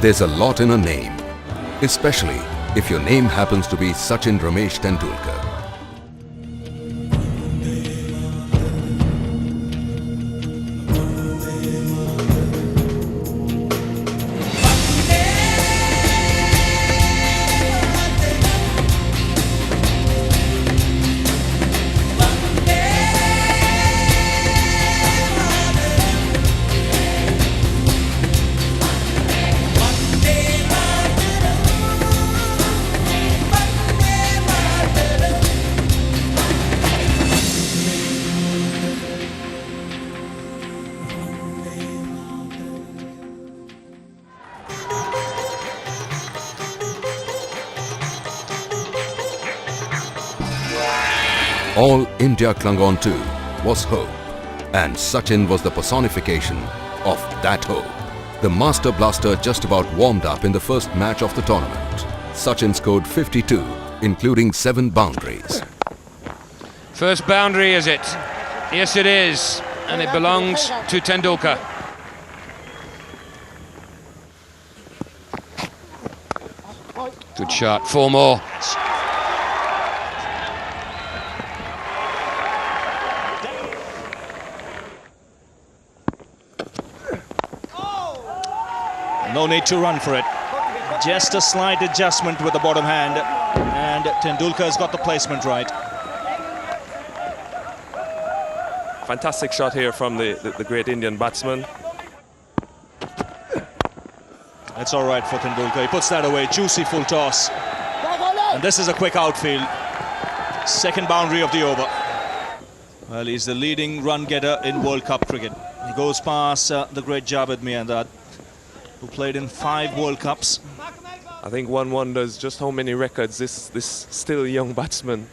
There's a lot in a name, especially if your name happens to be Sachin Ramesh Tendulkar. All India clung on to was hope, and Sachin was the personification of that hope. The Master Blaster just about warmed up in the first match of the tournament. Sachin scored 52, including 7 boundaries. First boundary, is it? Yes, it is, and it belongs to Tendulkar. Good shot, 4 more. No need to run for it. Just a slight adjustment with the bottom hand, and Tendulkar's got the placement right. Fantastic shot here from the great Indian batsman. It's all right for Tendulkar. He puts that away. Juicy full toss. And this is a quick outfield. Second boundary of the over. Well, he's the leading run getter in World Cup cricket. He goes past the great Javed Miandad, who played in 5 World Cups. I think one wonders just how many records this still young batsman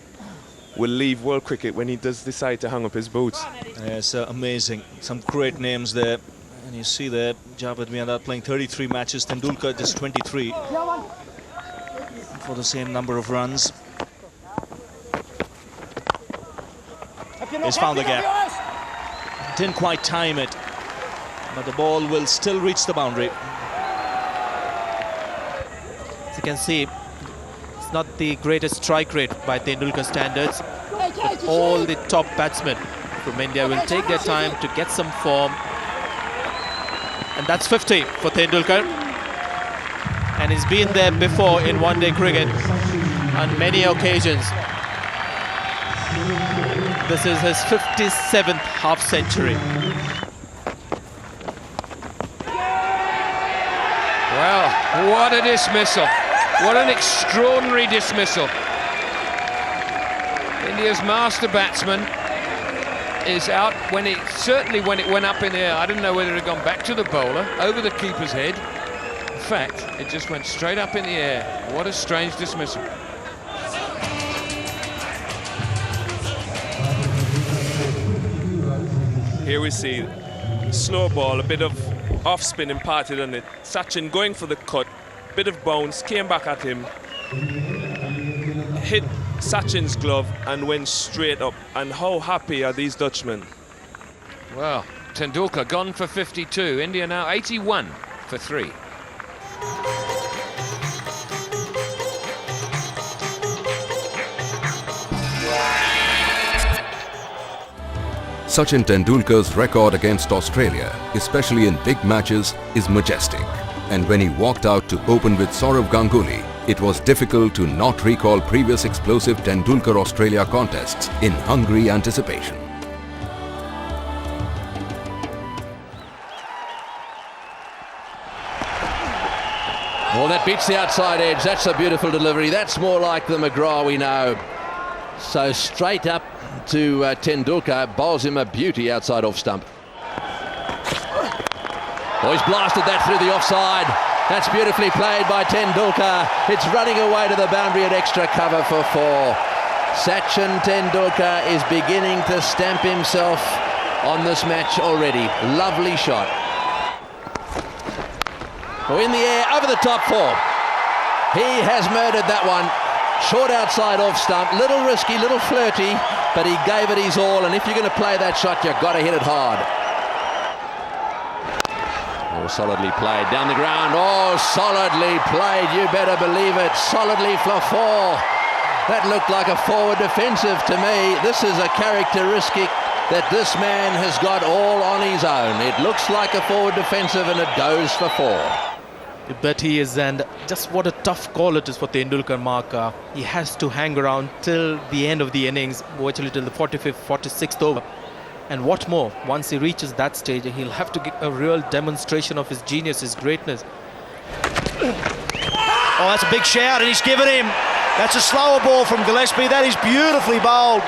will leave world cricket when he does decide to hang up his boots. Yes, amazing. Some great names there. And you see there, Javed Miandad playing 33 matches, Tendulkar just 23 for the same number of runs. He's found the gap. Didn't quite time it, but the ball will still reach the boundary. As you can see, it's not the greatest strike rate by Tendulkar standards, but all the top batsmen from India will take their time to get some form. And that's 50 for Tendulkar. And he's been there before in one-day cricket on many occasions. This is his 57th half-century. Well, what a dismissal. What an extraordinary dismissal. India's master batsman is out when it went up in the air. I don't know whether it had gone back to the bowler, over the keeper's head. In fact, it just went straight up in the air. What a strange dismissal. Here we see slow ball, a bit of off-spin imparted on it. Sachin going for the cut, bit of bounce, came back at him, hit Sachin's glove and went straight up. And how happy are these Dutchmen? Well, Tendulkar gone for 52. India now 81 for 3. Sachin Tendulkar's record against Australia, especially in big matches, is majestic. And when he walked out to open with Sourav Ganguly, it was difficult to not recall previous explosive Tendulkar-Australia contests in hungry anticipation. Well, that beats the outside edge. That's a beautiful delivery. That's more like the McGrath we know. So straight up to Tendulkar, bowls him a beauty outside off stump. Oh, he's blasted that through the offside. That's beautifully played by Tendulkar. It's running away to the boundary at extra cover for 4. Sachin Tendulkar is beginning to stamp himself on this match already. Lovely shot. Oh, in the air, over the top 4. He has murdered that one. Short outside off stump, little risky, little flirty, but he gave it his all, and if you're going to play that shot, you've got to hit it hard. Oh, solidly played. Down the ground. Oh, solidly played. You better believe it. Solidly for four. That looked like a forward defensive to me. This is a characteristic that this man has got all on his own. It looks like a forward defensive and it goes for four. You bet he is, and just what a tough call it is for Tendulkar, Mark. He has to hang around till the end of the innings, virtually till the 45th, 46th over. And what more, once he reaches that stage, he'll have to give a real demonstration of his genius, his greatness. Oh, that's a big shout, and he's given him. That's a slower ball from Gillespie. That is beautifully bowled.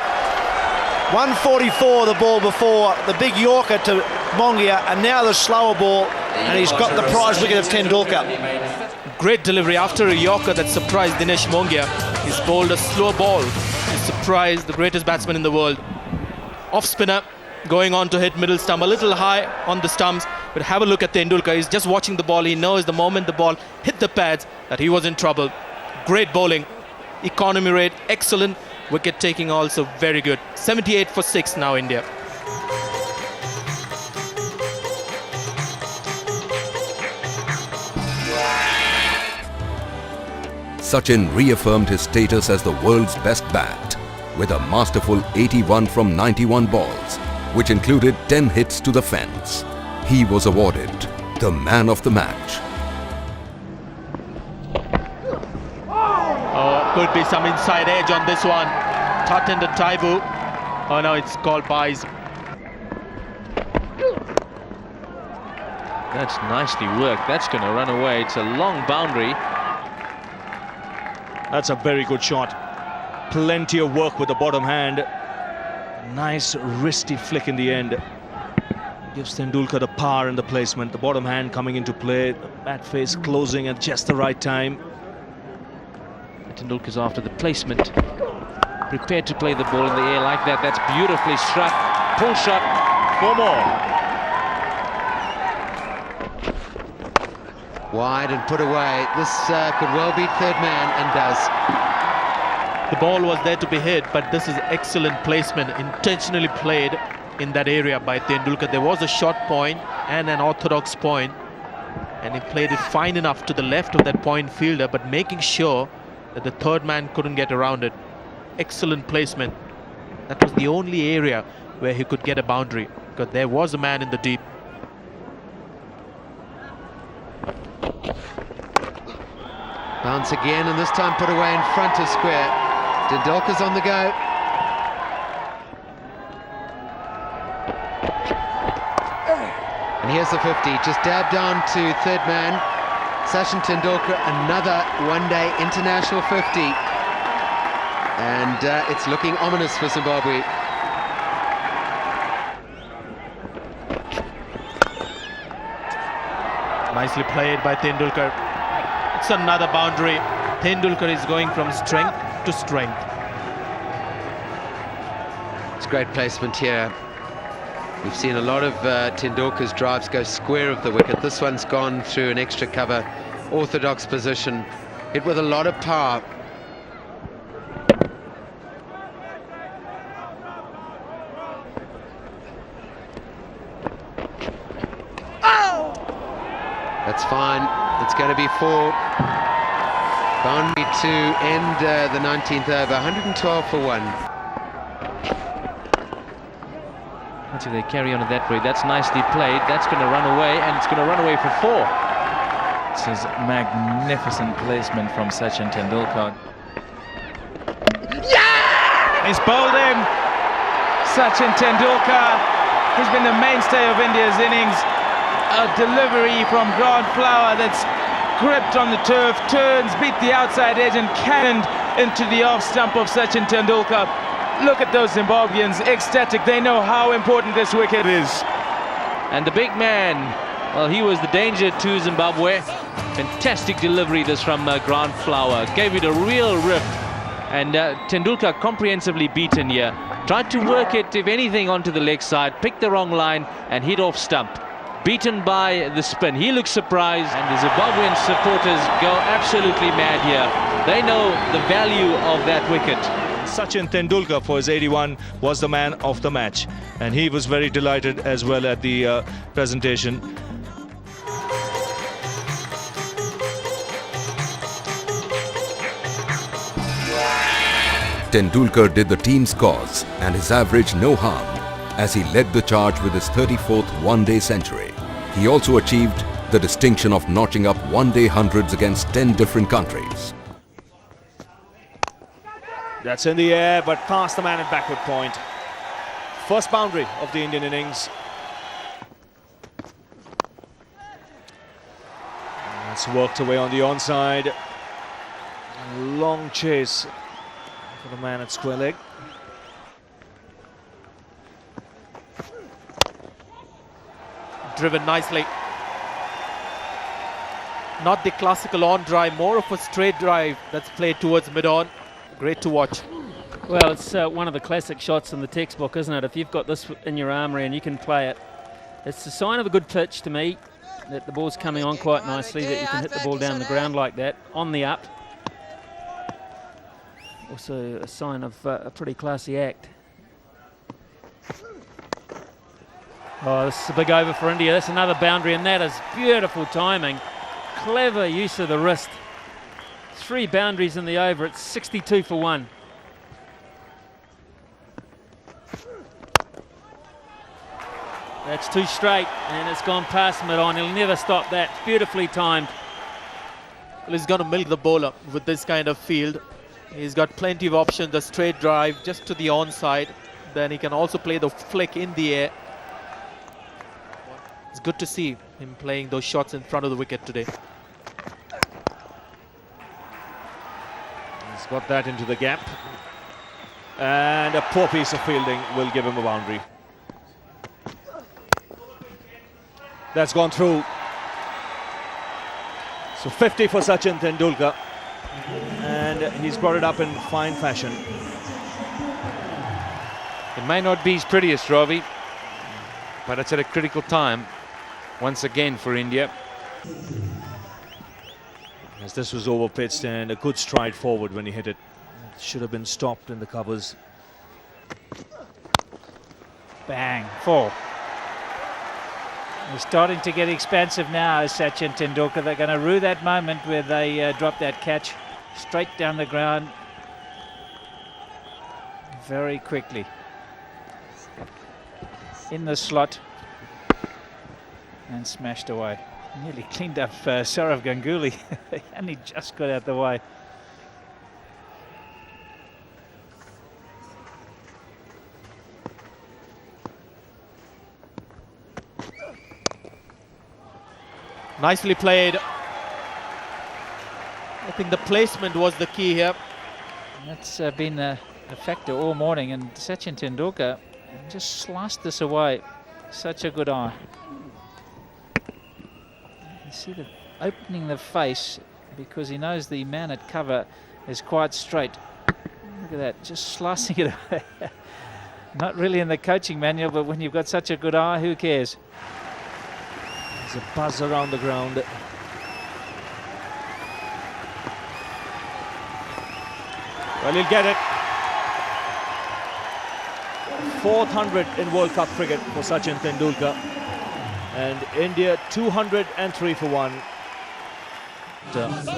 144 the ball before, the big Yorker to Mongia, and now the slower ball, and he's got the prize wicket of Tendulkar. Great delivery after a Yorker that surprised Dinesh Mongia. He's bowled a slow ball to surprise the greatest batsman in the world. Off spinner, going on to hit middle stump, a little high on the stumps, but have a look at Tendulkar. He's just watching the ball. He knows the moment the ball hit the pads that he was in trouble. Great bowling, economy rate excellent, wicket taking also very good. 78 for 6 now, India. Sachin reaffirmed his status as the world's best bat with a masterful 81 from 91 balls, which included 10 hits to the fence. He was awarded the man of the match. Oh, could be some inside edge on this one. Thought and Taibu. Oh no, it's called buys. That's nicely worked. That's going to run away. It's a long boundary. That's a very good shot. Plenty of work with the bottom hand. Nice wristy flick in the end. Gives Tendulkar the power and the placement. The bottom hand coming into play. The bat face closing at just the right time. Tendulkar's after the placement. Prepared to play the ball in the air like that. That's beautifully struck. Pull shot. 4 more. Wide and put away. This could well be third man and does. The ball was there to be hit, but this is excellent placement, intentionally played in that area by Tendulkar. There was a short point and an orthodox point, and he played it fine enough to the left of that point fielder, but making sure that the third man couldn't get around it. Excellent placement. That was the only area where he could get a boundary, because there was a man in the deep. Bounce again, and this time put away in front of square. Tendulkar's on the go. And here's the 50, just dabbed down to third man. Sachin Tendulkar, another one-day international 50. And it's looking ominous for Zimbabwe. Nicely played by Tendulkar. It's another boundary. Tendulkar is going from strength to strength. It's great placement here. We've seen a lot of Tendulkar's drives go square of the wicket. This one's gone through an extra cover, orthodox position, hit with a lot of power. That's fine. It's going to be 4. Boundary to end the 19th over. 112 for 1. Let's see if they carry on at that rate. That's nicely played. That's going to run away, and it's going to run away for 4. This is magnificent placement from Sachin Tendulkar. Yeah! He's bowled him. Sachin Tendulkar. He's been the mainstay of India's innings. A delivery from ground flower that's gripped on the turf, turns, beat the outside edge and cannoned into the off stump of Sachin Tendulkar. Look at those Zimbabweans, ecstatic. They know how important this wicket is. And the big man, well, he was the danger to Zimbabwe. Fantastic delivery this from ground flower. Gave it a real rip. And Tendulkar comprehensively beaten here. Tried to work it, if anything, onto the leg side, picked the wrong line and hit off stump. Beaten by the spin. He looks surprised, and the Zimbabwean supporters go absolutely mad here. They know the value of that wicket. Sachin Tendulkar, for his 81, was the man of the match, and he was very delighted as well at the presentation. Tendulkar did the team's cause and his average no harm as he led the charge with his 34th one-day century. He also achieved the distinction of notching up one-day hundreds against 10 different countries. That's in the air, but past the man at backward point. First boundary of the Indian innings. That's worked away on the onside. A long chase for the man at square leg. Driven nicely. Not the classical on drive, more of a straight drive that's played towards mid-on. Great to watch. Well, it's one of the classic shots in the textbook, isn't it? If you've got this in your armoury and you can play it, it's a sign of a good pitch to me, that the ball's coming on quite nicely, that you can hit the ball down the ground like that, on the up. Also a sign of a pretty classy act. Oh, this is a big over for India. That's another boundary, and that is beautiful timing. Clever use of the wrist. 3 boundaries in the over. It's 62 for 1. That's too straight, and it's gone past mid-on. He'll never stop that. Beautifully timed. Well, he's going to milk the bowler with this kind of field. He's got plenty of options. The straight drive just to the onside. Then he can also play the flick in the air. It's good to see him playing those shots in front of the wicket today. He's got that into the gap. And a poor piece of fielding will give him a boundary. That's gone through. So 50 for Sachin Tendulkar. And he's brought it up in fine fashion. It may not be his prettiest, Ravi, but it's at a critical time once again for India. As this was over pitched, and a good stride forward when he hit it. It should have been stopped in the covers. Bang, 4. They're starting to get expansive now, Sachin Tendulkar. They're going to rue that moment where they drop that catch straight down the ground very quickly. In the slot and smashed away. Nearly cleaned up Sourav Ganguly. They only just got out the way. Nicely played. I think the placement was the key here. That's been a factor all morning, and Sachin Tendulkar just sliced this away. Such a good eye. You see the opening the face because he knows the man at cover is quite straight. Look at that, just slicing it away. Not really in the coaching manual, but when you've got such a good eye, who cares? There's a buzz around the ground. Well, he'll get it. 400 in World Cup cricket for Sachin Tendulkar. And India 203 for 1.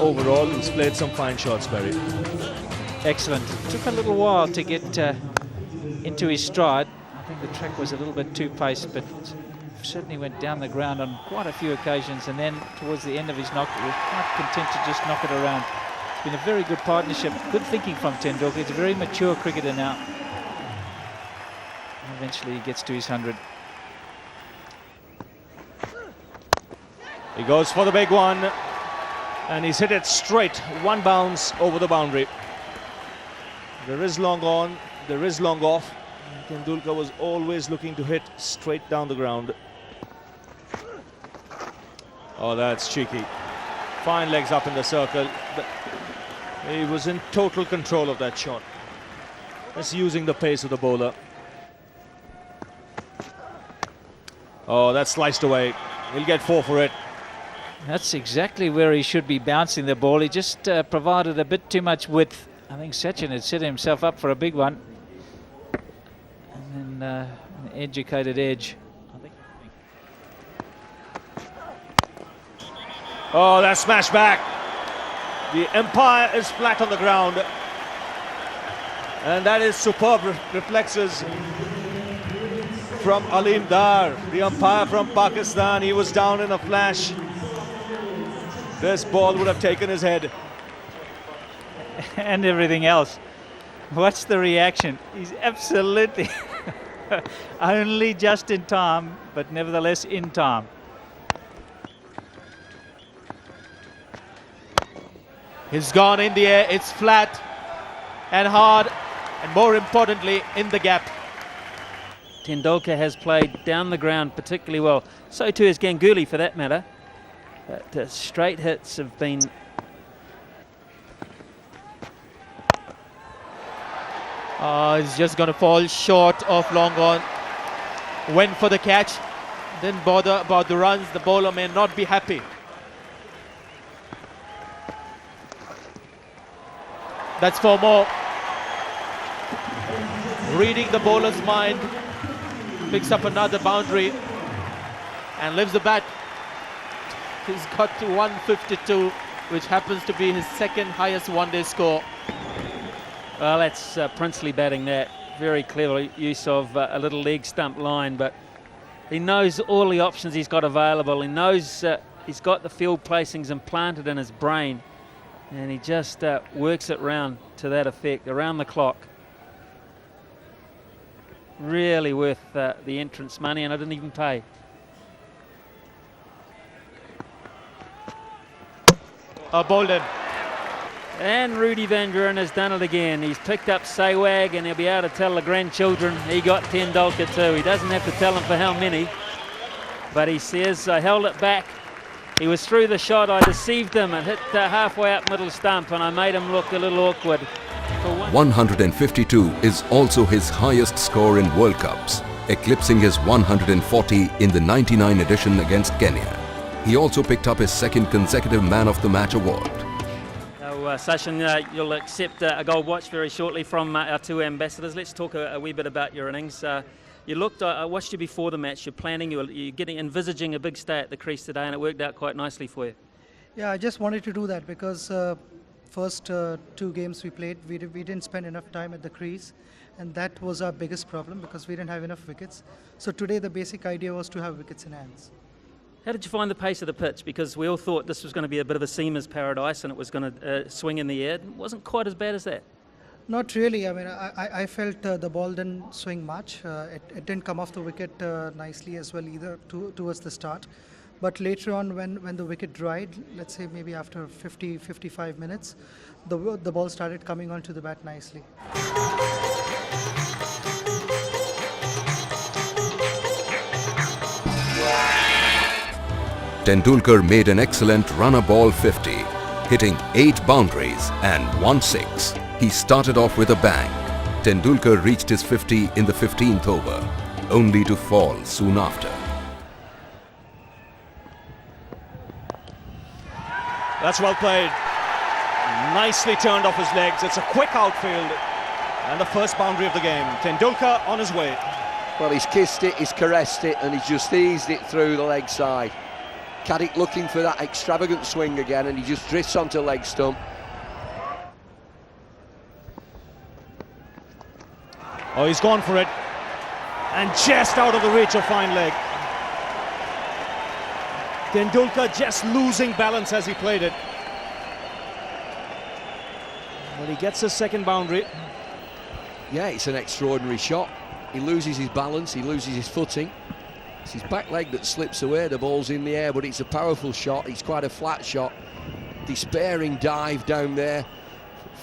Overall, he's played some fine shots, Barry. Excellent. Took a little while to get into his stride. I think the track was a little bit too paced, but certainly went down the ground on quite a few occasions, and then towards the end of his knock, he was quite content to just knock it around. It's been a very good partnership, good thinking from Tendulkar. He's a very mature cricketer now. And eventually he gets to his 100. He goes for the big one, and he's hit it straight, one bounce over the boundary. There is long on, there is long off. Tendulkar was always looking to hit straight down the ground. Oh, that's cheeky. Fine legs up in the circle. He was in total control of that shot. Just using the pace of the bowler. Oh, that's sliced away. He'll get 4 for it. That's exactly where he should be bouncing the ball. He just provided a bit too much width. I think Sachin had set himself up for a big one. And then an educated edge. Oh, that's smashed back. The umpire is flat on the ground. And that is superb reflexes from Aleem Dar, the umpire from Pakistan. He was down in a flash. This ball would have taken his head. And everything else. Watch the reaction. He's absolutely only just in time, but nevertheless in time. He's gone in the air. It's flat and hard, and more importantly, in the gap. Tendulkar has played down the ground particularly well. So too has Ganguly, for that matter. But straight hits have been... He's just going to fall short of long on. Went for the catch. Didn't bother about the runs. The bowler may not be happy. That's 4 more. Reading the bowler's mind. Picks up another boundary and lifts the bat. He's got to 152, which happens to be his second highest one-day score. Well, that's princely batting that. Very clever use of a little leg stump line, but he knows all the options he's got available. He knows he's got the field placings implanted in his brain, and he just works it round to that effect, around the clock. Really worth the entrance money, and I didn't even pay. Bolden. And Rudy Van Buren has done it again. He's picked up Sehwag, and he'll be able to tell the grandchildren he got Tendulkar too. He doesn't have to tell them for how many, but he says, I held it back. He was through the shot. I deceived him and hit halfway up middle stump, and I made him look a little awkward. 152 is also his highest score in World Cups, eclipsing his 140 in the 99 edition against Kenya. He also picked up his second consecutive Man of the Match award. Sachin, you'll accept a gold watch very shortly from our 2 ambassadors. Let's talk a wee bit about your innings. You looked, I watched you before the match, you're planning, you're envisaging a big stay at the crease today, and it worked out quite nicely for you. Yeah, I just wanted to do that because first 2 games we played, we didn't spend enough time at the crease, and that was our biggest problem because we didn't have enough wickets. So today the basic idea was to have wickets in hands. How did you find the pace of the pitch? Because we all thought this was going to be a bit of a seamer's paradise and it was going to swing in the air. It wasn't quite as bad as that. Not really. I mean, I felt the ball didn't swing much. It didn't come off the wicket nicely as well either towards the start. But later on when the wicket dried, let's say maybe after 50-55 minutes, the ball started coming onto the bat nicely. Tendulkar made an excellent runner ball 50, hitting 8 boundaries and 1 6. He started off with a bang. Tendulkar reached his 50 in the 15th over, only to fall soon after. That's well played. Nicely turned off his legs. It's a quick outfield and the first boundary of the game. Tendulkar on his way. Well, he's kissed it, he's caressed it, and he's just eased it through the leg side. Caddick looking for that extravagant swing again, and he just drifts onto leg stump. Oh, he's gone for it. And just out of the reach of fine leg. Tendulkar just losing balance as he played it. Well, he gets his second boundary. Yeah, it's an extraordinary shot. He loses his balance, he loses his footing. It's his back leg that slips away, the ball's in the air, but it's a powerful shot. It's quite a flat shot. Despairing dive down there.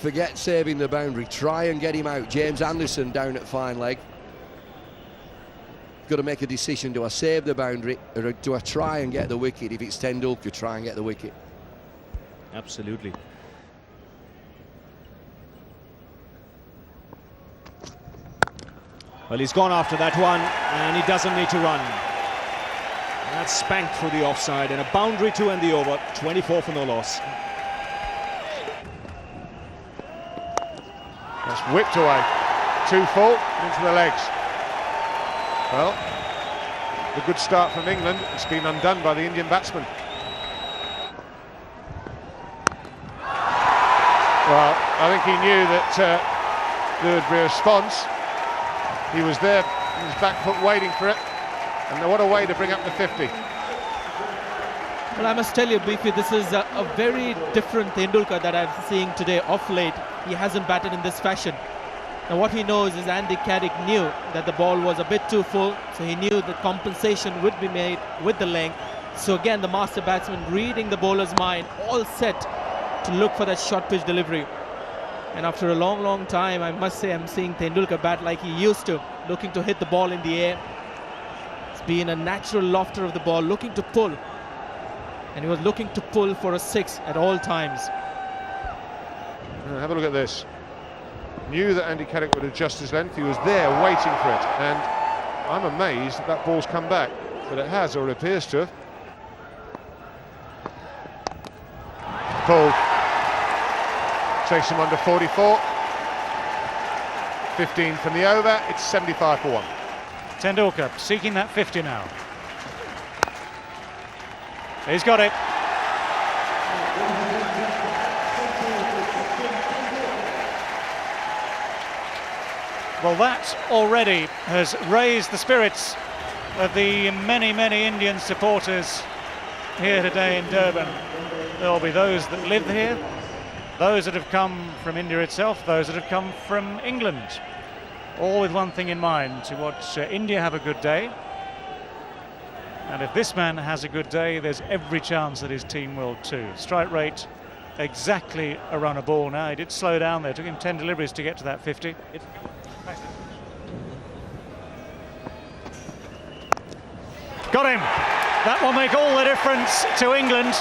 Forget saving the boundary. Try and get him out. James Anderson down at fine leg. Got to make a decision. Do I save the boundary or do I try and get the wicket? If it's Tendulkar, try and get the wicket. Absolutely. Well, he's gone after that one, and he doesn't need to run. That's spanked through the offside, and a boundary to end the over. 24 for no loss. That's whipped away. 2 full into the legs. Well, the good start from England. It's been undone by the Indian batsman. Well, I think he knew that good response. He was there, his back foot waiting for it, and what a way to bring up the 50. Well, I must tell you, Beefy, this is a very different Tendulkar that I'm seeing today off late. He hasn't batted in this fashion. Now what he knows is Andy Caddick knew that the ball was a bit too full, so he knew that compensation would be made with the length. So again, the master batsman reading the bowler's mind, all set to look for that short pitch delivery. And after a long time, I must say I'm seeing Tendulkar bat like he used to, looking to hit the ball in the air. It's been a natural lofter of the ball, looking to pull. And he was looking to pull for a 6 at all times. Have a look at this. Knew that Andy Caddick would adjust his length. He was there waiting for it. And I'm amazed that ball's come back. But it has, or it appears to have. Pulled. Takes him under 44. 15 from the over. It's 75 for 1. Tendulkar seeking that 50 now. He's got it. Well, that already has raised the spirits of the many Indian supporters here today in Durban. There will be those that live here, those that have come from India itself, those that have come from England, all with one thing in mind: to watch India have a good day. And if this man has a good day, there's every chance that his team will too. Strike rate exactly a run a ball now. He did slow down there, took him 10 deliveries to get to that 50. Got him. That will make all the difference to England.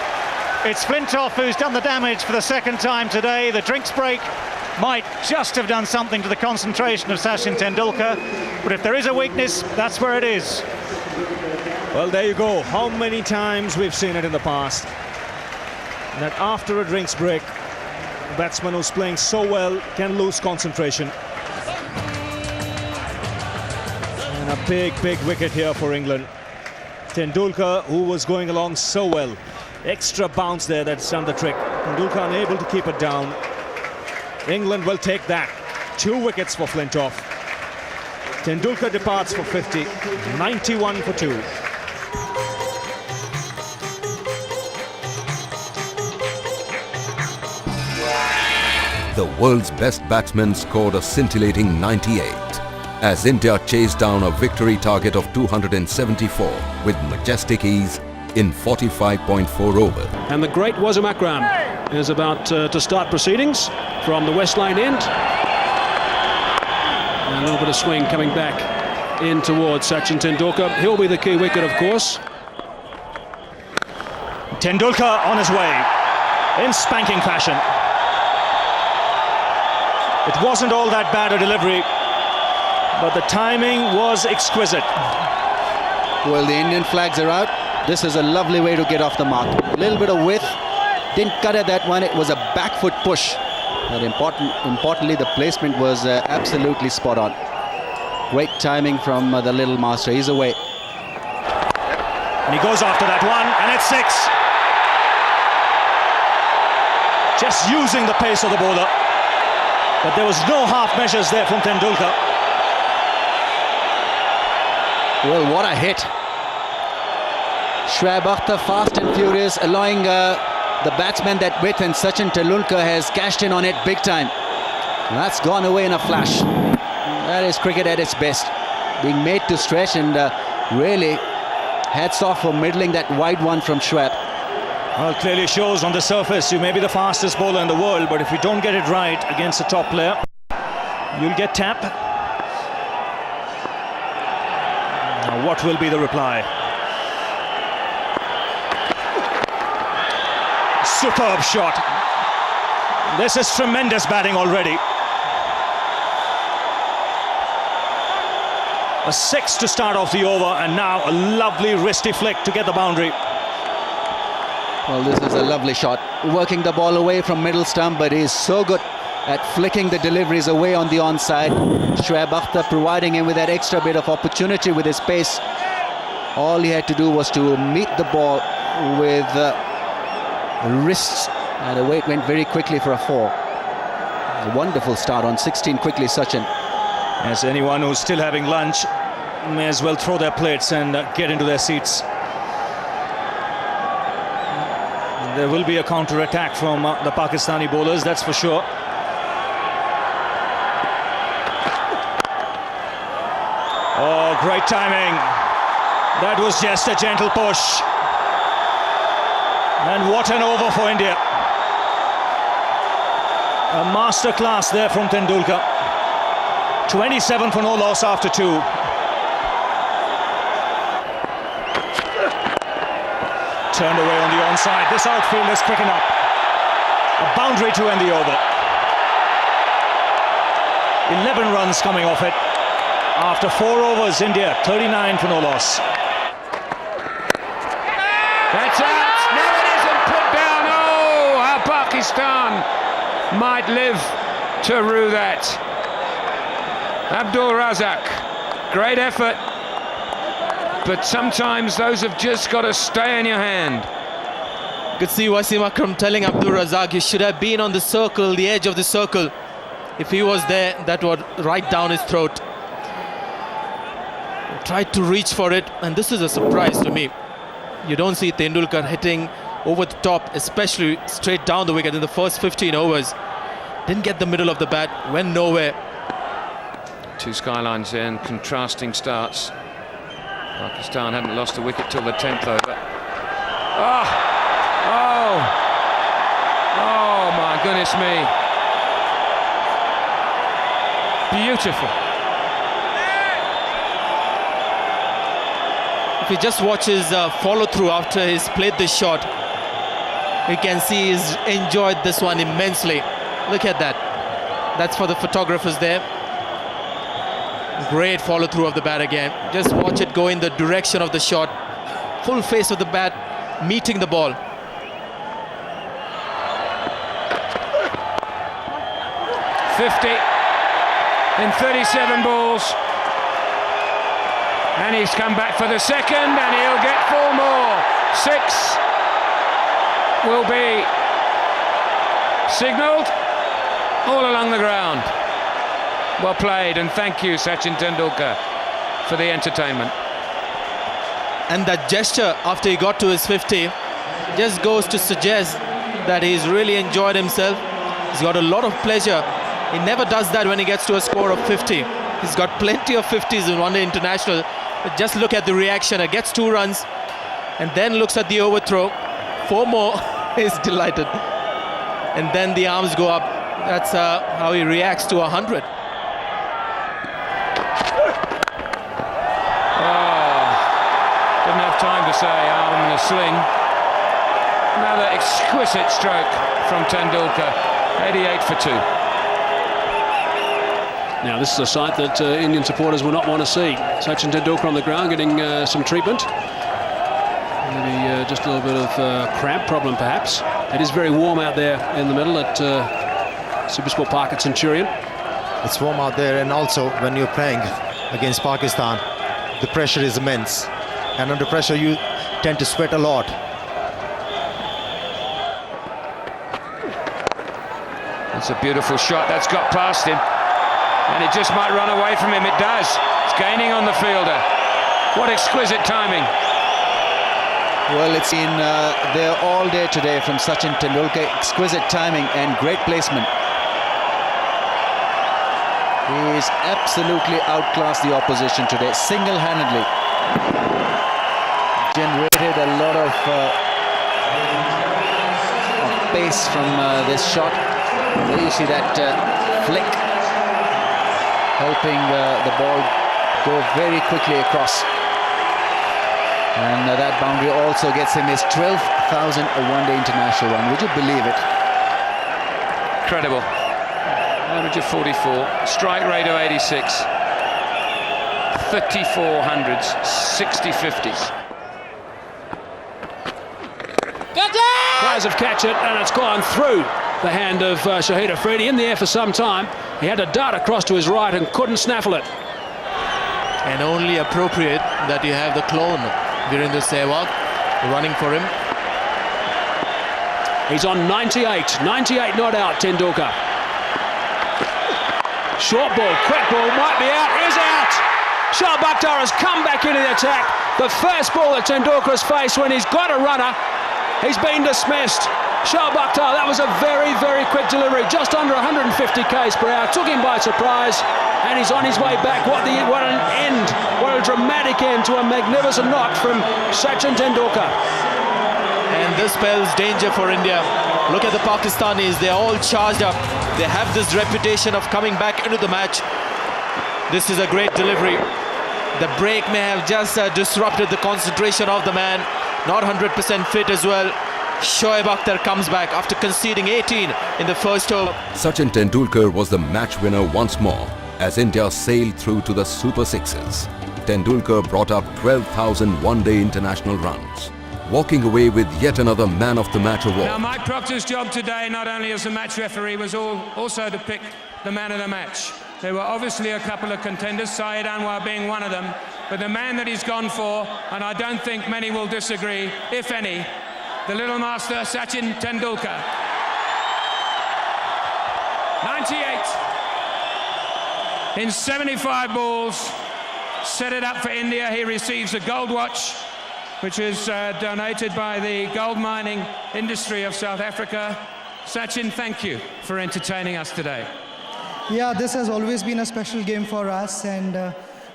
It's Flintoff who's done the damage for the second time today. The drinks break might just have done something to the concentration of Sachin Tendulkar, but if there is a weakness, that's where it is. Well, there you go. How many times we've seen it in the past that after a drinks break, a batsman who's playing so well can lose concentration. And a big wicket here for England. Tendulkar, who was going along so well, extra bounce there that's done the trick. Tendulkar unable to keep it down. England will take that. 2 wickets for Flintoff. Tendulkar departs for 50, 91 for 2. The world's best batsman scored a scintillating 98 as India chased down a victory target of 274 with majestic ease in 45.4 overs. And the great Wasim Akram is about to start proceedings from the West Line end. And a little bit of swing coming back in towards Sachin Tendulkar. He'll be the key wicket, of course. Tendulkar on his way in spanking fashion. It wasn't all that bad a delivery, but the timing was exquisite. Well, the Indian flags are out. This is a lovely way to get off the mark. A little bit of width. Didn't cut at that one. It was a back foot push. But importantly, the placement was absolutely spot on. Great timing from the little master. He's away. And he goes after that one, and it's 6. Just using the pace of the bowler. But there was no half measures there from Tendulkar. Well, what a hit. Shoaib Akhtar fast and furious, allowing the batsman that width, and Sachin Tendulkar has cashed in on it big time. And that's gone away in a flash. That is cricket at its best. Being made to stretch, and really hats off for middling that wide one from Shoaib. Well, clearly shows on the surface you may be the fastest bowler in the world, but if you don't get it right against a top player, you'll get tapped. Now, what will be the reply? Superb shot. This is tremendous batting already. A 6 to start off the over, and now a lovely wristy flick to get the boundary. Well, this is a lovely shot. Working the ball away from middle stump, but he's so good at flicking the deliveries away on the onside. Shoaib Akhtar providing him with that extra bit of opportunity with his pace. All he had to do was to meet the ball with wrists, and away it went very quickly for a 4. A wonderful start on 16 quickly, Sachin. As anyone who's still having lunch may as well throw their plates and get into their seats. There will be a counter-attack from the Pakistani bowlers, that's for sure. Oh, great timing. That was just a gentle push. And what an over for India. A masterclass there from Tendulkar. 27 for no loss after 2. Turned away on the onside. This outfield is quick enough. A boundary to end the over. 11 runs coming off it. After 4 overs, India 39 for no loss. That's out. No, it isn't put down. Oh, how Pakistan might live to rue that. Abdul Razak, great effort. But sometimes those have just got to stay in your hand. Could see Wasim Akram telling Abdul Razak he should have been on the circle, the edge of the circle. If he was there, that would right down his throat. Tried to reach for it, and this is a surprise to me. You don't see Tendulkar hitting over the top, especially straight down the wicket in the first 15 overs. Didn't get the middle of the bat, went nowhere. Two skylines there and contrasting starts. Pakistan hadn't lost a wicket till the 10th over. Oh! Oh! Oh, my goodness me. Beautiful. If he just watches follow-through after he's played this shot, you can see he's enjoyed this one immensely. Look at that. That's for the photographers there. Great follow-through of the bat again. Just watch it go in the direction of the shot. Full face of the bat, meeting the ball. .50 in 37 balls. And he's come back for the second, and he'll get 4 more. 6 will be signalled all along the ground. Well played, and thank you, Sachin Tendulkar, for the entertainment. And that gesture after he got to his 50 just goes to suggest that he's really enjoyed himself. He's got a lot of pleasure. He never does that when he gets to a score of 50. He's got plenty of 50s in one day international. But just look at the reaction. He gets 2 runs and then looks at the overthrow. 4 more. He's delighted. And then the arms go up. That's how he reacts to 100. Didn't have time to say arm in a sling. Another exquisite stroke from Tendulkar. 88 for 2. Now this is a sight that Indian supporters will not want to see. Sachin Tendulkar on the ground getting some treatment. Maybe just a little bit of cramp problem perhaps. It is very warm out there in the middle at Supersport Park at Centurion. It's warm out there, and also when you're playing against Pakistan, the pressure is immense. And under pressure you tend to sweat a lot. That's a beautiful shot. That's got past him. And it just might run away from him. It does. It's gaining on the fielder. What exquisite timing. Well, it's been there all day today from Sachin Tendulkar. Exquisite timing and great placement. He's absolutely outclassed the opposition today, single-handedly. Generated a lot of pace from this shot. There you see that flick, helping the ball go very quickly across. And that boundary also gets him his 12,000 one-day international run. Would you believe it? Incredible. Average of 44, strike rate of 86, 34 hundreds, 60 50s. Tries of catch it, and it's gone through the hand of Shahid Afridi. In the air for some time. He had to dart across to his right and couldn't snaffle it. And only appropriate that you have the clone Virendra Sehwag running for him. He's on 98 not out, Tendulkar. Short ball, quick ball, might be out, is out. Shoaib Akhtar has come back into the attack. The first ball that Tendulkar has faced when he's got a runner, he's been dismissed. Shoaib Akhtar, that was a very, very quick delivery, just under 150 k's per hour, took him by surprise, and he's on his way back. What an end, what a dramatic end to a magnificent knock from Sachin Tendulkar. And this spells danger for India. Look at the Pakistanis, they're all charged up. They have this reputation of coming back into the match. This is a great delivery. The break may have just disrupted the concentration of the man. Not 100% fit as well. Shoaib Akhtar comes back after conceding 18 in the first over. Sachin Tendulkar was the match winner once more as India sailed through to the Super Sixes. Tendulkar brought up 12,000 one-day international runs, walking away with yet another Man of the Match award. Now, Mike Proctor's job today, not only as a match referee, was also to pick the man of the match. There were obviously a couple of contenders, Syed Anwar being one of them, but the man that he's gone for, and I don't think many will disagree, if any, the little master, Sachin Tendulkar. 98 in 75 balls, set it up for India. He receives a gold watch, which is donated by the gold mining industry of South Africa. Sachin, thank you for entertaining us today. Yeah, this has always been a special game for us, and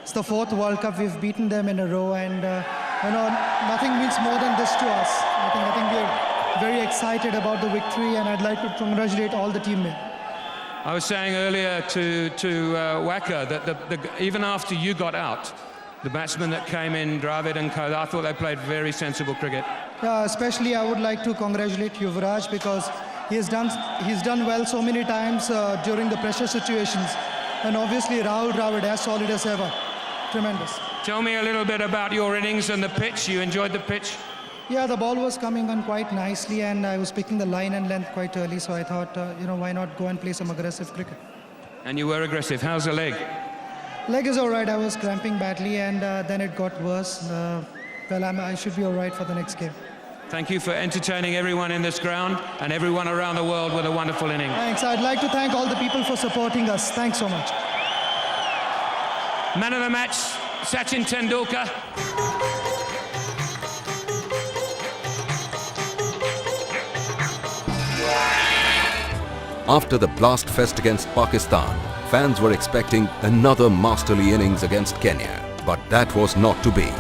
it's the 4th World Cup. We've beaten them in a row, and nothing means more than this to us. I think we're very excited about the victory, and I'd like to congratulate all the teammates. I was saying earlier to Wacker that even after you got out, the batsmen that came in, Dravid and Co, I thought they played very sensible cricket. Yeah, especially I would like to congratulate Yuvraj, because he's done well so many times during the pressure situations, and obviously Rahul Dravid as solid as ever. Tremendous. Tell me a little bit about your innings and the pitch. You enjoyed the pitch? Yeah, the ball was coming on quite nicely, and I was picking the line and length quite early, so I thought, why not go and play some aggressive cricket. And you were aggressive. How's the leg? Leg is all right. I was cramping badly, and then it got worse. I should be all right for the next game. Thank you for entertaining everyone in this ground and everyone around the world with a wonderful inning. Thanks. I'd like to thank all the people for supporting us. Thanks so much. Man of the match, Sachin Tendulkar. After the blast fest against Pakistan, fans were expecting another masterly innings against Kenya, but that was not to be.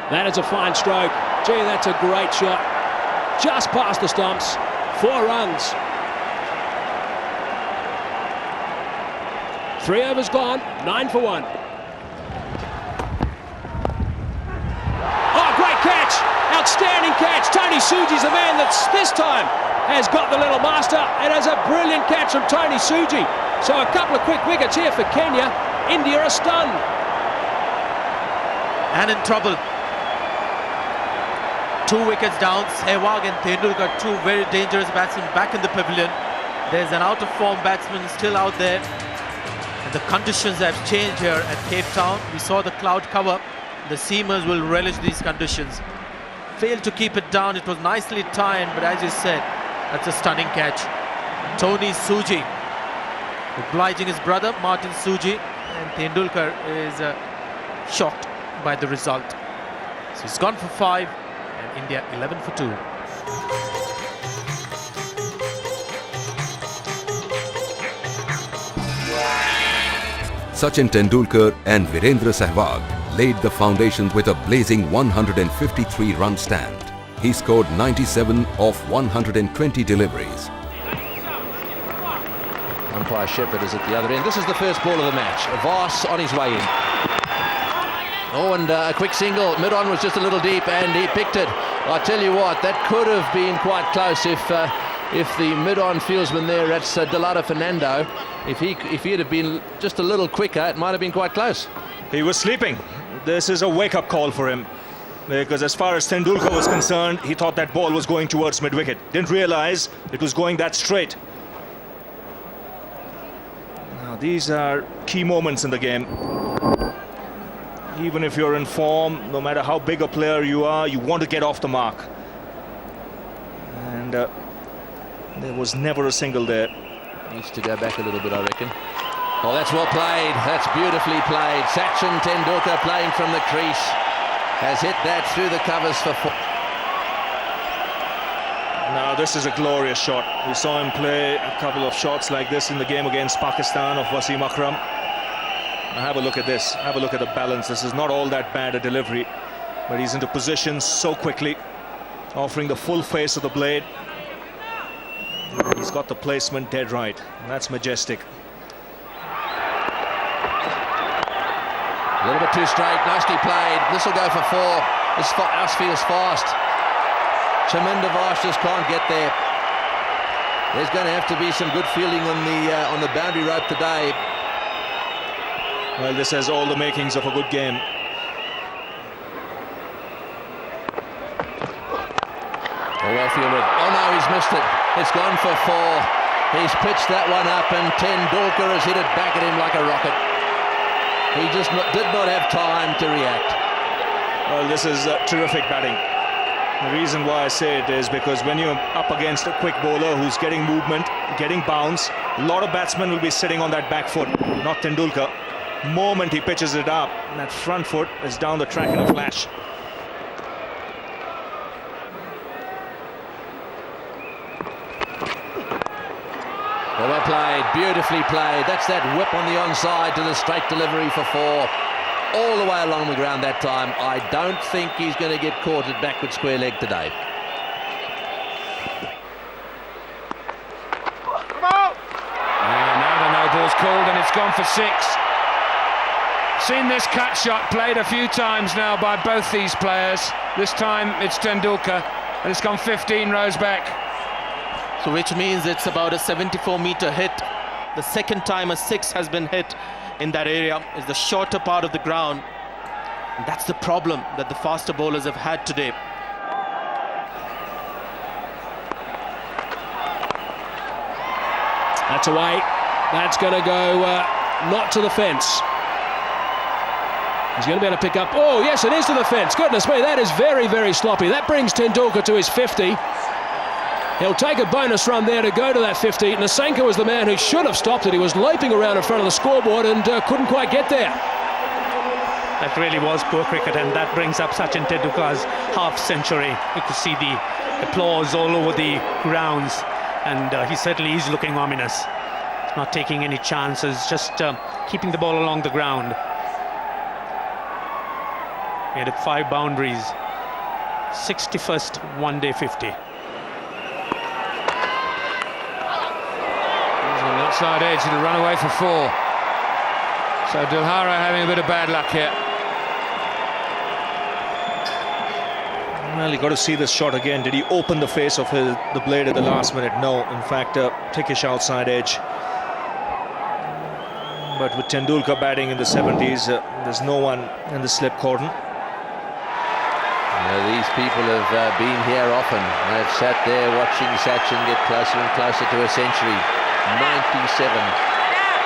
That is a fine stroke. Gee, that's a great shot. Just past the stumps. 4 runs. 3 overs gone. 9 for 1. Oh, great catch. Outstanding catch. Tony Suji's the man that's this time has got the little master. It is a brilliant catch from Tony Suji. So a couple of quick wickets here for Kenya. India are stunned. And in trouble. 2 wickets down. Sehwag and Tendulkar, 2 very dangerous batsmen back in the pavilion. There's an out-of-form batsman still out there. And the conditions have changed here at Cape Town. We saw the cloud cover. The seamers will relish these conditions. Failed to keep it down. It was nicely timed, but as you said, that's a stunning catch. Tony Suji obliging his brother Martin Suji, and Tendulkar is shocked by the result. So he's gone for 5, and India 11 for 2. Sachin Tendulkar and Virendra Sehwag laid the foundation with a blazing 153-run stand. He scored 97 of 120 deliveries. Umpire Shepherd is at the other end. This is the first ball of the match. Voss on his way in. Oh, and a quick single. Mid-on was just a little deep, and he picked it. I tell you what, that could have been quite close if the mid-on fieldsman there, that's Delata Fernando, if he'd have been just a little quicker, it might have been quite close. He was sleeping. This is a wake-up call for him, because as far as Tendulkar was concerned, he thought that ball was going towards mid-wicket. Didn't realize it was going that straight. Now, these are key moments in the game. Even if you're in form, no matter how big a player you are, you want to get off the mark. And There was never a single there. Needs to go back a little bit, I reckon. Oh, that's well played. That's beautifully played. Sachin Tendulkar playing from the crease has hit that through the covers for 4. Now this is a glorious shot. We saw him play a couple of shots like this in the game against Pakistan of Wasim Akram. Now have a look at this. Have a look at the balance. This is not all that bad a delivery, but he's into position so quickly, offering the full face of the blade. He's got the placement dead right. That's majestic. A little bit too straight, nicely played. This will go for 4. This house feels fast. Chaminda Vash just can't get there. There's going to have to be some good fielding on the boundary rope today. Well, this has all the makings of a good game. Oh, well fielded. Oh no, he's missed it. It's gone for 4. He's pitched that one up, and Tendulkar has hit it back at him like a rocket. He just did not have time to react. Well, this is terrific batting. The reason why I say it is because when you're up against a quick bowler who's getting movement, getting bounce, a lot of batsmen will be sitting on that back foot, not Tendulkar. The moment he pitches it up, that front foot is down the track in a flash. Well played, beautifully played. That's that whip on the onside to the straight delivery for 4. All the way along the ground that time. I don't think he's going to get caught at backward square leg today. Come on! And now the no ball's called and it's gone for 6. Seen this cut shot played a few times now by both these players. This time it's Tendulkar and it's gone 15 rows back. So which means it's about a 74-meter hit. The second time a 6 has been hit in that area is the shorter part of the ground. And that's the problem that the faster bowlers have had today. That's away. That's going to go not to the fence. He's going to be able to pick up. Oh, yes, it is to the fence. Goodness me, that is very, very sloppy. That brings Tendulkar to his 50. He'll take a bonus run there to go to that 50. Nasenka was the man who should have stopped it. He was leaping around in front of the scoreboard and couldn't quite get there. That really was poor cricket, and that brings up Sachin Tendulkar's half century. You could see the applause all over the grounds, and he certainly is looking ominous. He's not taking any chances, just keeping the ball along the ground. He had 5 boundaries, 61st one-day 50. Outside edge, it'll run away for 4. So Dilhara having a bit of bad luck here. Well, you got to see this shot again. Did he open the face of the blade at the last minute? No, in fact, thickish outside edge. But with Tendulkar batting in the 70s, there's no one in the slip cordon. These people have been here often. They've sat there watching Sachin get closer and closer to a century. 97,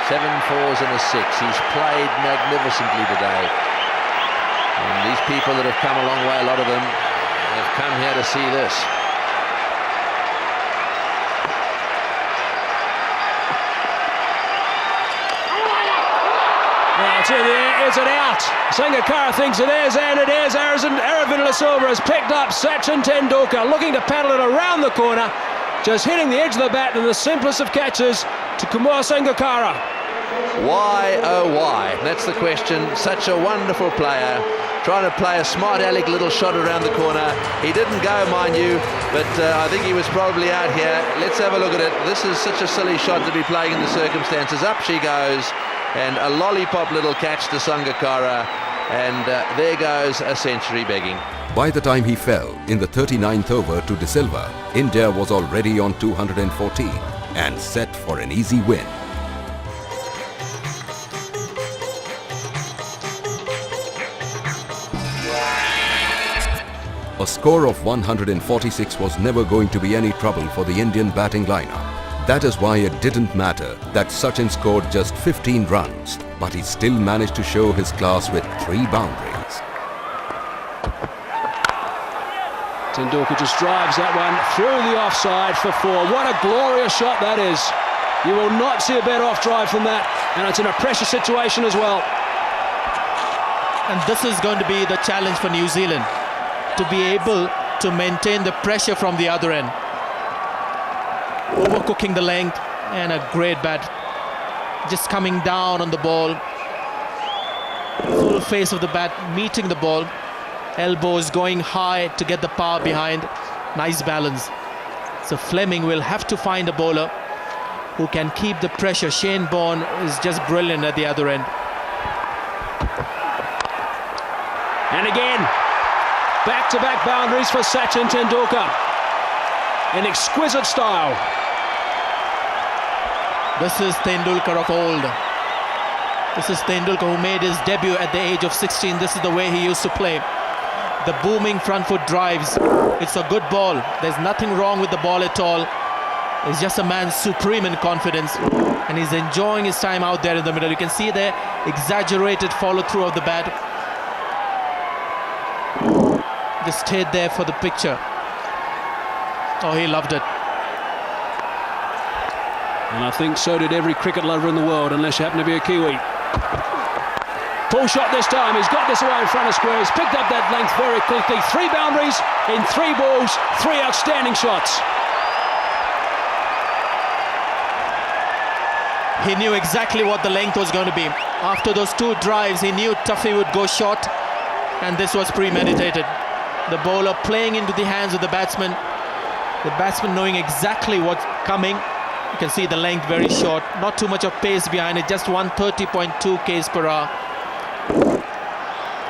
7 4s and a 6. He's played magnificently today. And these people that have come a long way, a lot of them, have come here to see this. Now it's in the air, is it out? Sangakkara thinks it is, and it is. Aravind Lasova has picked up Sachin Tendulkar, looking to paddle it around the corner. Just hitting the edge of the bat in the simplest of catches to Kumar Sangakkara. Why, oh why? That's the question. Such a wonderful player. Trying to play a smart aleck little shot around the corner. He didn't go, mind you, but I think he was probably out here. Let's have a look at it. This is such a silly shot to be playing in the circumstances. Up she goes, and a lollipop little catch to Sangakkara, and there goes a century begging. By the time he fell in the 39th over to De Silva, India was already on 214 and set for an easy win. A score of 146 was never going to be any trouble for the Indian batting lineup. That is why it didn't matter that Sachin scored just 15 runs, but he still managed to show his class with 3 boundaries. Tendulkar just drives that one through the offside for 4. What a glorious shot that is. You will not see a better off drive from that, and it's in a pressure situation as well. And this is going to be the challenge for New Zealand, to be able to maintain the pressure from the other end. Overcooking the length, and a great bat. Just coming down on the ball. Full face of the bat, meeting the ball. Elbows going high to get the power behind. Nice balance. So Fleming will have to find a bowler who can keep the pressure. Shane Bourne is just brilliant at the other end. And again, back-to-back boundaries for Sachin Tendulkar in exquisite style. This is Tendulkar of old. This is Tendulkar who made his debut at the age of 16. This is the way he used to play. The booming front foot drives. It's a good ball. There's nothing wrong with the ball at all. He's just a man supreme in confidence, and he's enjoying his time out there in the middle. You can see the exaggerated follow-through of the bat. Just stayed there for the picture. Oh, he loved it. And I think so did every cricket lover in the world, unless you happen to be a Kiwi. Full shot this time. He's got this away in front of square. He's picked up that length very quickly. 3 boundaries in 3 balls, 3 outstanding shots. He knew exactly what the length was going to be. After those 2 drives, he knew Tuffy would go short, and this was premeditated. The bowler playing into the hands of the batsman. The batsman knowing exactly what's coming. You can see the length very short. Not too much of pace behind it. Just 130.2 k's per hour.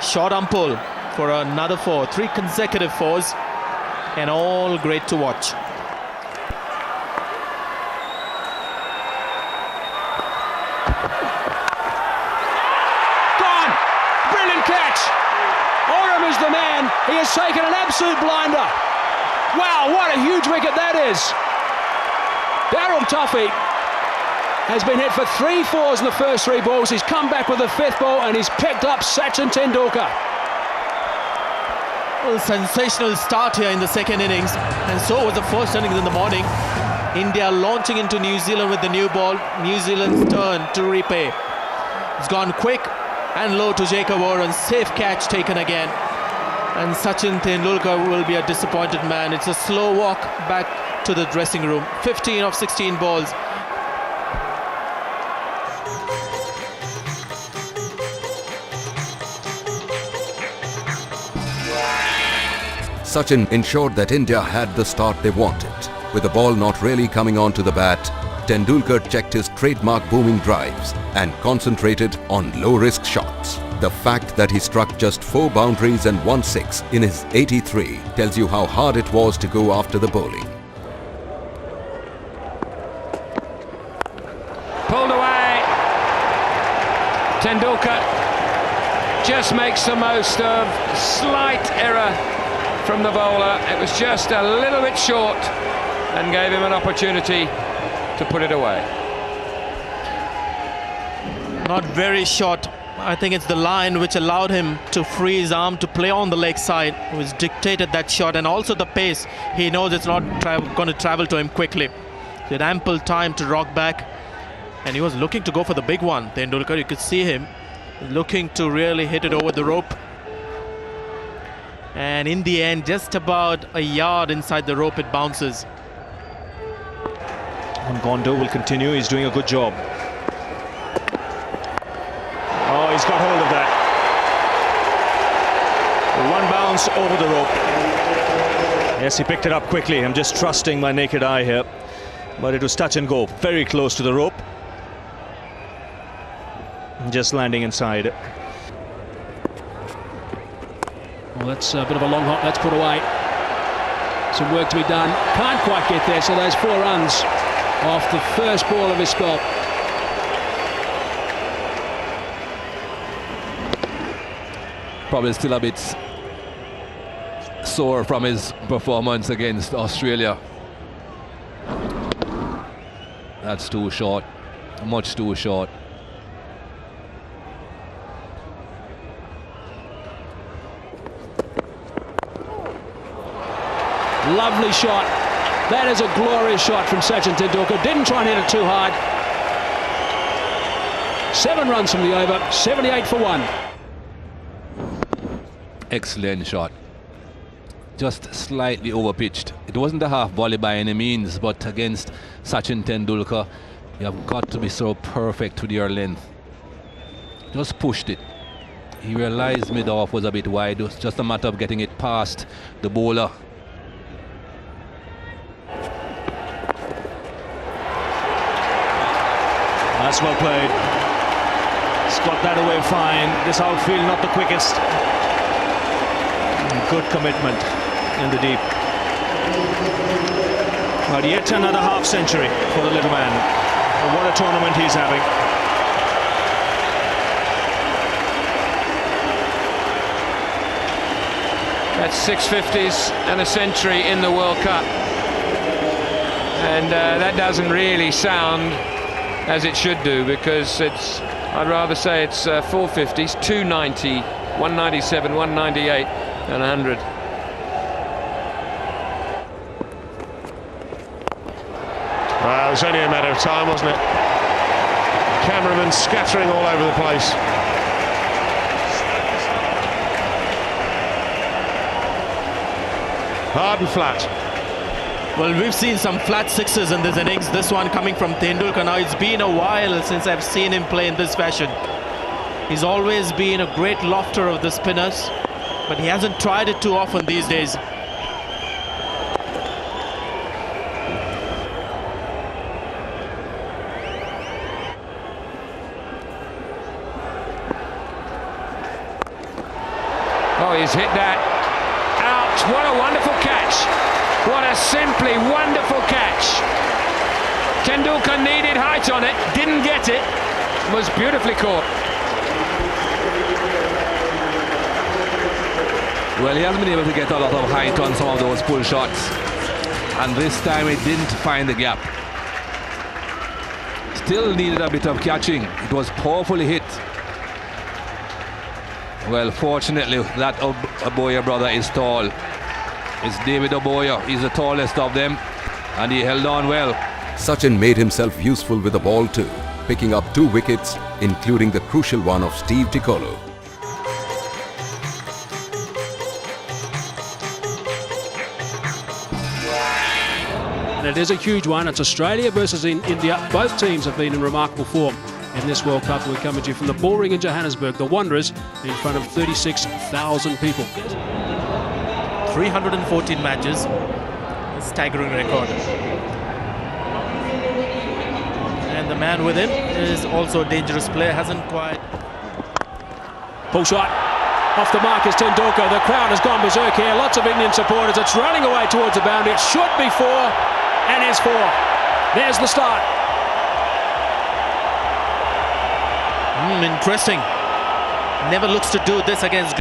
Short on pull for another 4. 3 consecutive 4s, and all great to watch. Oram is the man. He has taken an absolute blinder. Wow, what a huge wicket that is. Daryl Tuffy has been hit for 3 4s in the first 3 balls. He's come back with the 5th ball, and he's picked up Sachin Tendulkar. Well, a sensational start here in the second innings, and so was the first innings in the morning. India launching into New Zealand with the new ball. New Zealand's turn to repay. It's gone quick and low to Jacob Warren. Safe catch taken again. And Sachin Tendulkar will be a disappointed man. It's a slow walk back to the dressing room. 15 of 16 balls. Sachin ensured that India had the start they wanted. With the ball not really coming onto the bat, Tendulkar checked his trademark booming drives and concentrated on low-risk shots. The fact that he struck just 4 boundaries and 1 6 in his 83 tells you how hard it was to go after the bowling. Pulled away. Tendulkar just makes the most of slight error from the bowler. It was just a little bit short and gave him an opportunity to put it away. Not very short. I think it's the line which allowed him to free his arm to play on the leg side, which dictated that shot, and also the pace. He knows it's not going to travel to him quickly. He had ample time to rock back, and he was looking to go for the big one. Tendulkar, you could see him looking to really hit it over the rope. And in the end, just about a yard inside the rope, it bounces. Gondo will continue. He's doing a good job. Oh, he's got hold of that. 1 bounce over the rope. Yes, he picked it up quickly. I'm just trusting my naked eye here. But it was touch and go. Very close to the rope. Just landing inside. Well, that's a bit of a long hop. That's put away. Some work to be done. Can't quite get there, so those 4 runs off the first ball of his spell. Probably still a bit sore from his performance against Australia. That's too short, much too short. Lovely shot. That is a glorious shot from Sachin Tendulkar. Didn't try and hit it too hard. 7 runs from the over, 78 for 1. Excellent shot. Just slightly overpitched. It wasn't a half volley by any means, but against Sachin Tendulkar, you have got to be so perfect with your length. Just pushed it. He realized mid-off was a bit wide. It was just a matter of getting it past the bowler. That's well played. He's got that away fine. This outfield not the quickest. Good commitment in the deep. But yet another half century for the little man. What a tournament he's having. That's 650s and a century in the World Cup. And that doesn't really sound as it should do, because it's, I'd rather say it's 450s, 290, 197, 198 and 100. Well, it was only a matter of time, wasn't it? Cameramen scattering all over the place. Hard and flat. Well, we've seen some flat sixes in this innings. This one coming from Tendulkar. Now, it's been a while since I've seen him play in this fashion. He's always been a great lofter of the spinners, but he hasn't tried it too often these days. Oh, he's hit that out. What a wonderful catch. What a simply wonderful catch. Tendulkar needed height on it, didn't get it, was beautifully caught. Well, he hasn't been able to get a lot of height on some of those pull shots, and this time he didn't find the gap. Still needed a bit of catching. It was powerfully hit. Well, fortunately, that Oboya brother is tall. It's David Oboya. He's the tallest of them, and he held on well. Sachin made himself useful with the ball too, picking up 2 wickets, including the crucial one of Steve Ticolo. And it is a huge one. It's Australia versus India. Both teams have been in remarkable form in this World Cup. We're coming to you from the Bullring in Johannesburg. The Wanderers in front of 36,000 people. 314 matches, a staggering record. And the man with him is also a dangerous player, hasn't quite... Pull shot, off the mark is Tendulkar. The crowd has gone berserk here, lots of Indian supporters. It's running away towards the boundary. It should be 4, and is 4. There's the start. Interesting. Never looks to do this against